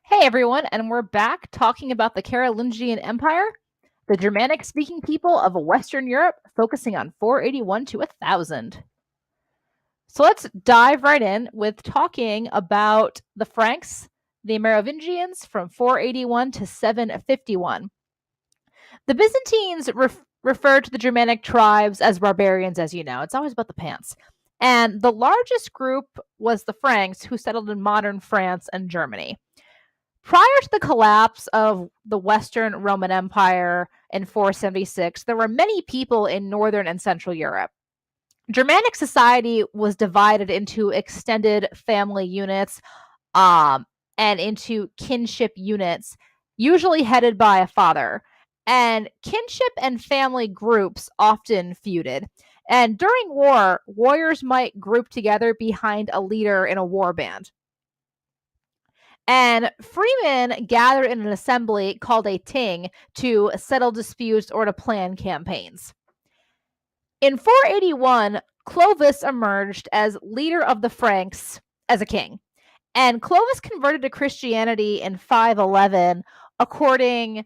Hey everyone, and we're back talking about the Carolingian Empire, the Germanic speaking people of Western Europe, focusing on 481 to 1000. So let's dive right in with talking about the Franks, the Merovingians from 481 to 751. The Byzantines referred to the Germanic tribes as barbarians, as you know. It's always about the pants. And the largest group was the Franks, who settled in modern France and Germany. Prior to the collapse of the Western Roman Empire in 476, there were many people in Northern and Central Europe. Germanic society was divided into extended family units and into kinship units, usually headed by a father. And kinship and family groups often feuded. And during war, warriors might group together behind a leader in a war band. And freemen gathered in an assembly called a ting to settle disputes or to plan campaigns. In 481, Clovis emerged as leader of the Franks as a king. And Clovis converted to Christianity in 511, according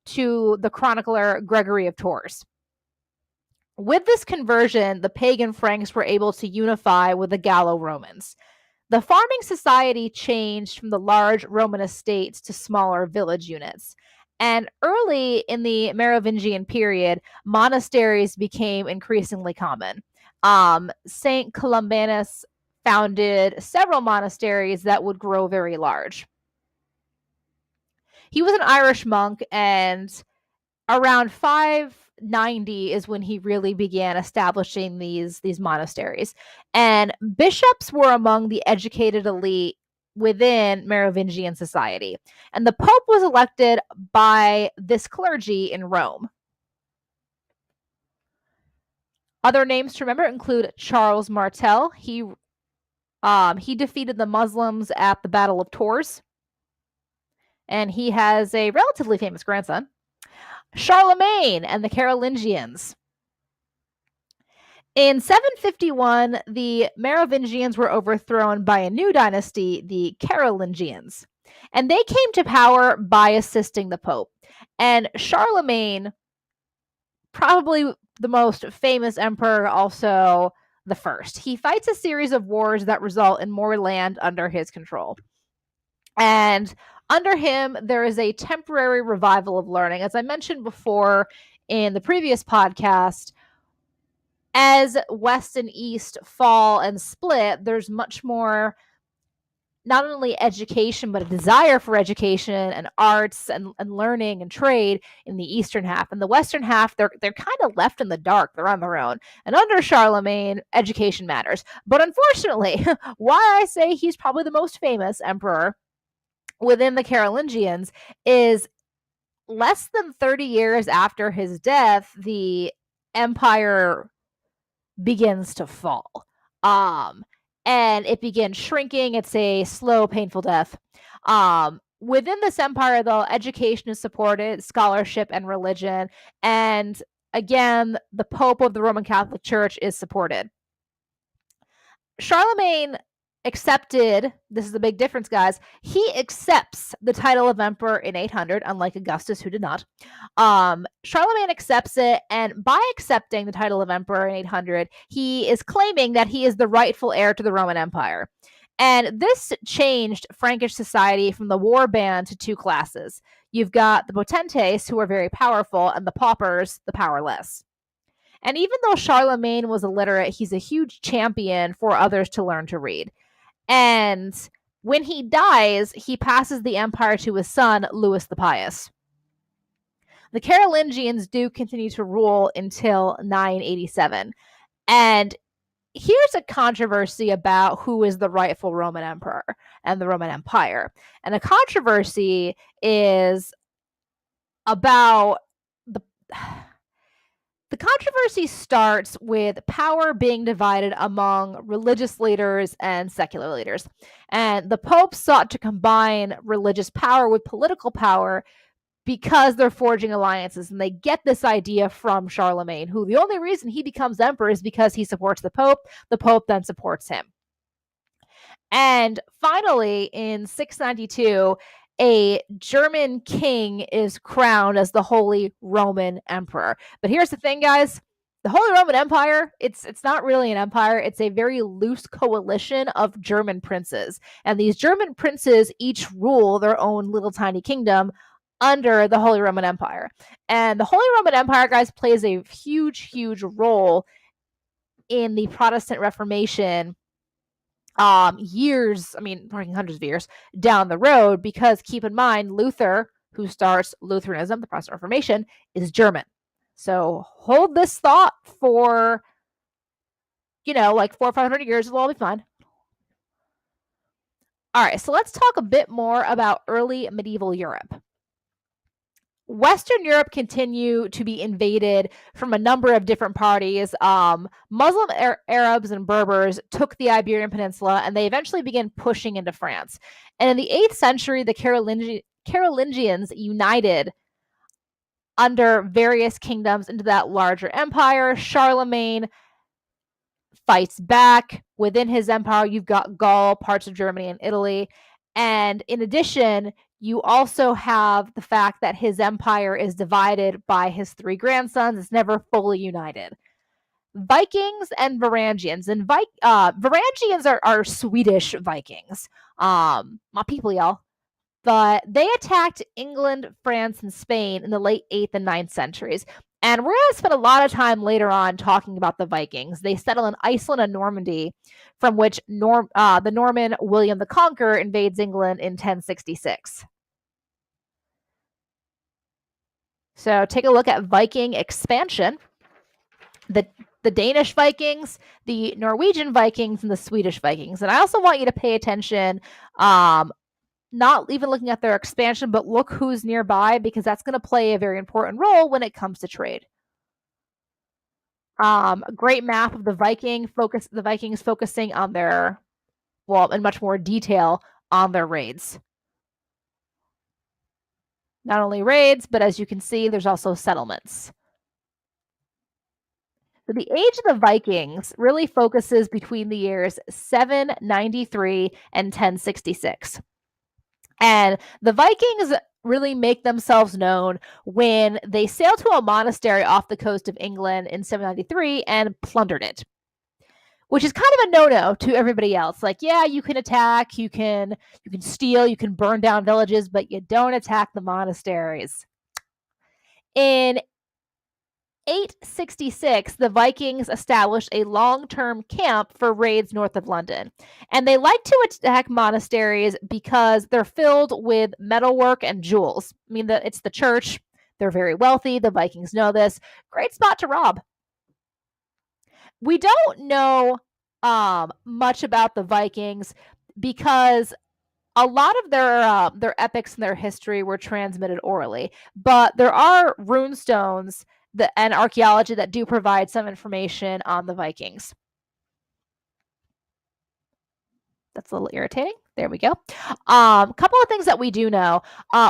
to the chronicler Gregory of Tours. With this conversion, the pagan Franks were able to unify with the Gallo-Romans. The farming society changed from the large Roman estates to smaller village units. And early in the Merovingian period, monasteries became increasingly common. St. Columbanus founded several monasteries that would grow very large. He was an Irish monk, and around 590 is when he really began establishing these monasteries. And bishops were among the educated elite within Merovingian society. And the Pope was elected by this clergy in Rome. Other names to remember include Charles Martel. He defeated the Muslims at the Battle of Tours. And he has a relatively famous grandson. Charlemagne and the Carolingians. In 751, the Merovingians were overthrown by a new dynasty, the Carolingians. And they came to power by assisting the Pope. And Charlemagne, probably the most famous emperor, also the first. He fights a series of wars that result in more land under his control. And under him, there is a temporary revival of learning. As I mentioned before in the previous podcast, as West and East fall and split, there's much more, not only education, but a desire for education and arts and learning and trade in the Eastern half. And the Western half, they're kind of left in the dark. They're on their own. And under Charlemagne, education matters. But unfortunately, why I say he's probably the most famous emperor within the Carolingians is less than 30 years after his death, the empire begins to fall. And it begins shrinking. It's a slow, painful death. Within this empire, though, education is supported, scholarship and religion. And again, the Pope of the Roman Catholic Church is supported. Charlemagne accepted, this is the big difference, guys, he accepts the title of emperor in 800, unlike Augustus, who did not. Charlemagne accepts it, and by accepting the title of emperor in 800, he is claiming that he is the rightful heir to the Roman Empire. And this changed Frankish society from the war band to two classes. You've got the potentes, who are very powerful, and the paupers, the powerless. And even though Charlemagne was illiterate, he's a huge champion for others to learn to read. And when he dies, he passes the empire to his son, Louis the Pious. The Carolingians do continue to rule until 987. And here's a controversy about who is the rightful Roman emperor and the Roman Empire. And the controversy is about the controversy starts with power being divided among religious leaders and secular leaders. And the Pope sought to combine religious power with political power because they're forging alliances. And they get this idea from Charlemagne, who the only reason he becomes emperor is because he supports the Pope. The Pope then supports him. And finally, in 692, a German king is crowned as the Holy Roman Emperor. But here's the thing, guys. The Holy Roman Empire, it's not really an empire. It's a very loose coalition of German princes. And these German princes each rule their own little tiny kingdom under the Holy Roman Empire. And the Holy Roman Empire, guys, plays a huge, huge role in the Protestant Reformation years, hundreds of years down the road, because keep in mind, Luther, who starts Lutheranism, the Protestant Reformation, is German. So hold this thought for, like 400 or 500 years, it'll all be fine. All right, so let's talk a bit more about early medieval Europe. Western Europe continued to be invaded from a number of different parties. Muslim Arabs and Berbers took the Iberian Peninsula, and they eventually began pushing into France. And in the 8th century, the Carolingians united under various kingdoms into that larger empire. Charlemagne fights back. Within his empire, you've got Gaul, parts of Germany, and Italy. And in addition, you also have the fact that his empire is divided by his 3 grandsons. It's never fully united. Vikings and Varangians. And Varangians are Swedish Vikings. My people, y'all. But they attacked England, France, and Spain in the late 8th and 9th centuries. And we're going to spend a lot of time later on talking about the Vikings. They settle in Iceland and Normandy, from which the Norman William the Conqueror invades England in 1066. So take a look at Viking Expansion. The Danish Vikings, the Norwegian Vikings, and the Swedish Vikings. And I also want you to pay attention, not even looking at their expansion, but look who's nearby, because that's going to play a very important role when it comes to trade. A great map of the Vikings focusing on their, in much more detail on their raids. Not only raids, but as you can see, there's also settlements. So the age of the Vikings really focuses between the years 793 and 1066. And the Vikings really make themselves known when they sail to a monastery off the coast of England in 793 and plundered it, which is kind of a no-no to everybody else. Like, yeah, you can attack, you can steal, you can burn down villages, but you don't attack the monasteries. In 866, the Vikings established a long-term camp for raids north of London. And they like to attack monasteries because they're filled with metalwork and jewels. It's the church. They're very wealthy. The Vikings know this. Great spot to rob. We don't know much about the Vikings because a lot of their epics and their history were transmitted orally. But there are rune stones and archaeology that do provide some information on the Vikings. That's a little irritating. There we go. Couple of things that we do know.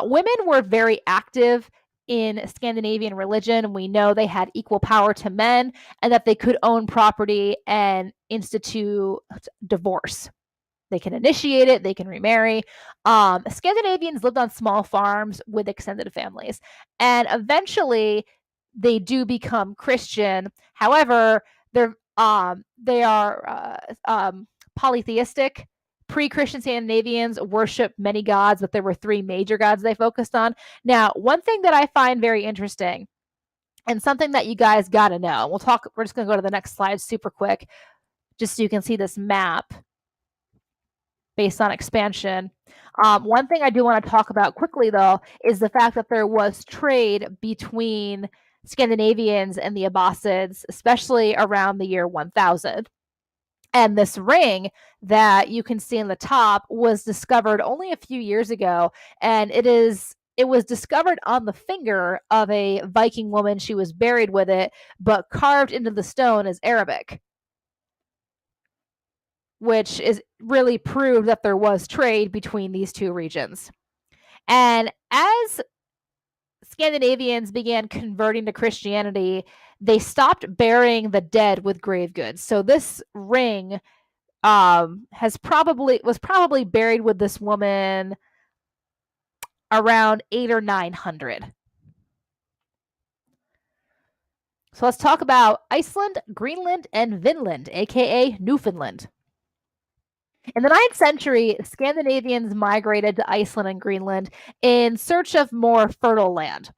Women were very active in Scandinavian religion. We know they had equal power to men and that they could own property and institute divorce. They can initiate it. They can remarry. Scandinavians lived on small farms with extended families. And eventually, they do become Christian. However, they are polytheistic. Pre-Christian Scandinavians worship many gods, but there were 3 major gods they focused on. Now, one thing that I find very interesting, and something that you guys got to know, we're just going to go to the next slide super quick, just so you can see this map based on expansion. One thing I do want to talk about quickly, though, is the fact that there was trade between Scandinavians and the Abbasids, especially around the year 1000. And this ring that you can see on the top was discovered only a few years ago, and it was discovered on the finger of a Viking woman. She was buried with it, but carved into the stone is Arabic, which is really proved that there was trade between these 2 regions. And as Scandinavians began converting to Christianity, they stopped burying the dead with grave goods. So this ring was probably buried with this woman around 8 or 900. So let's talk about Iceland, Greenland, and Vinland, aka Newfoundland. In the 9th century, Scandinavians migrated to Iceland and Greenland in search of more fertile land.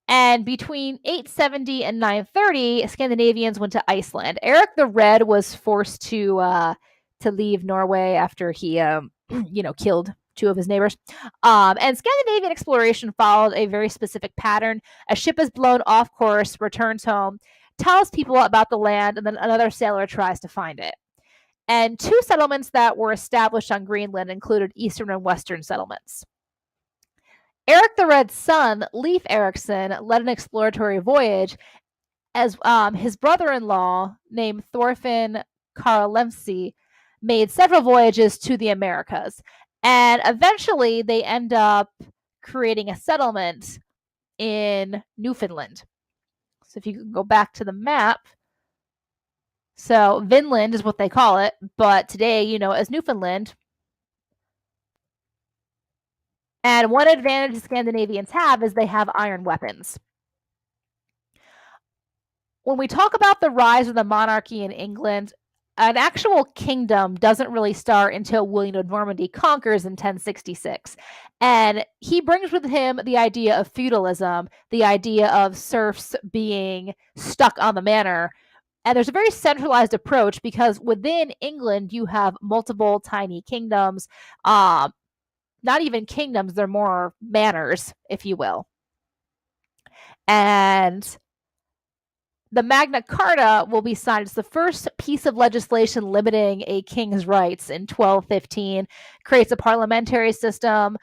And between 870 and 930, Scandinavians went to Iceland. Eric the Red was forced to leave Norway after he, killed two of his neighbors. And Scandinavian exploration followed a very specific pattern. A ship is blown off course, returns home, tells people about the land, and then another sailor tries to find it. And two settlements that were established on Greenland included eastern and western settlements. Eric the Red's son, Leif Erikson, led an exploratory voyage as his brother-in-law, named Thorfinn Karlemse, made several voyages to the Americas. And eventually they end up creating a settlement in Newfoundland. So if you go back to the map, so Vinland is what they call it, but today you know as Newfoundland. And one advantage the Scandinavians have is they have iron weapons. When we talk about the rise of the monarchy in England, an actual kingdom doesn't really start until William of Normandy conquers in 1066. And he brings with him the idea of feudalism, the idea of serfs being stuck on the manor. And there's a very centralized approach because within England, you have multiple tiny kingdoms. Not even kingdoms, they're more manors, if you will. And the Magna Carta will be signed. It's the first piece of legislation limiting a king's rights in 1215, creates a parliamentary system,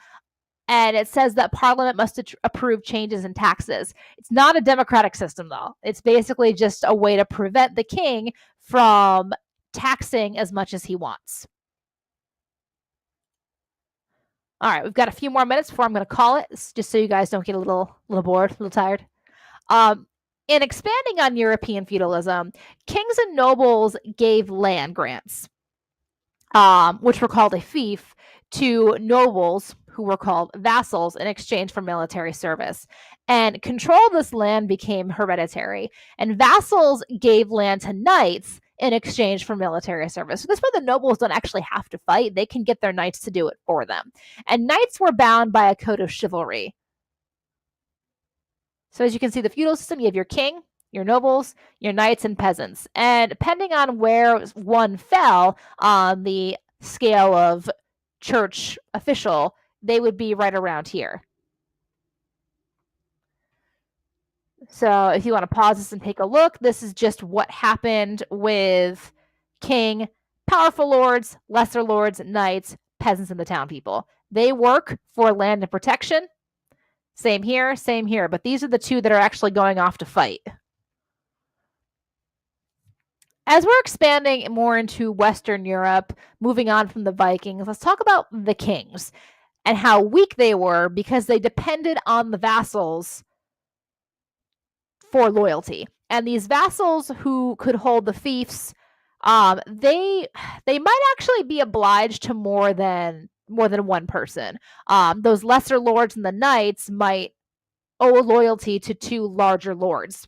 and it says that Parliament must approve changes in taxes. It's not a democratic system, though. It's basically just a way to prevent the king from taxing as much as he wants. All right, we've got a few more minutes before I'm going to call it, just so you guys don't get a little bored, a little tired. In expanding on European feudalism, kings and nobles gave land grants, which were called a fief, to nobles who were called vassals in exchange for military service. And control of this land became hereditary. And vassals gave land to knights in exchange for military service. So this way the nobles don't actually have to fight. They can get their knights to do it for them. And knights were bound by a code of chivalry. So as you can see, the feudal system, you have your king, your nobles, your knights, and peasants. And depending on where one fell on the scale of church official, they would be right around here. So if you want to pause this and take a look, this is just what happened with king, powerful lords, lesser lords, knights, peasants, and the town people. They work for land and protection. Same here, but these are the two that are actually going off to fight. As we're expanding more into Western Europe, moving on from the Vikings, let's talk about the kings and how weak they were because they depended on the vassals for loyalty. And these vassals who could hold the fiefs, they might actually be obliged to more than one person. Those lesser lords and the knights might owe loyalty to two larger lords.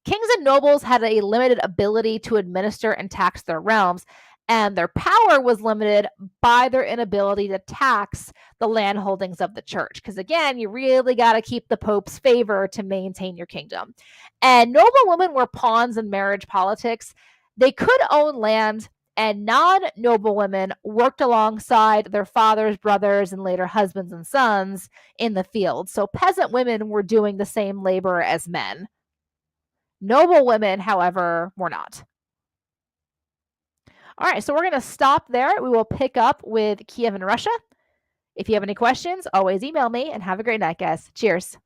Kings and nobles had a limited ability to administer and tax their realms, and their power was limited by their inability to tax the land holdings of the church. Because again, you really got to keep the Pope's favor to maintain your kingdom. And noble women were pawns in marriage politics. They could own land, and non-noble women worked alongside their fathers, brothers, and later husbands and sons in the field. So peasant women were doing the same labor as men. Noble women, however, were not. All right, so we're going to stop there. We will pick up with Kiev and Russia. If you have any questions, always email me, and have a great night, guys. Cheers.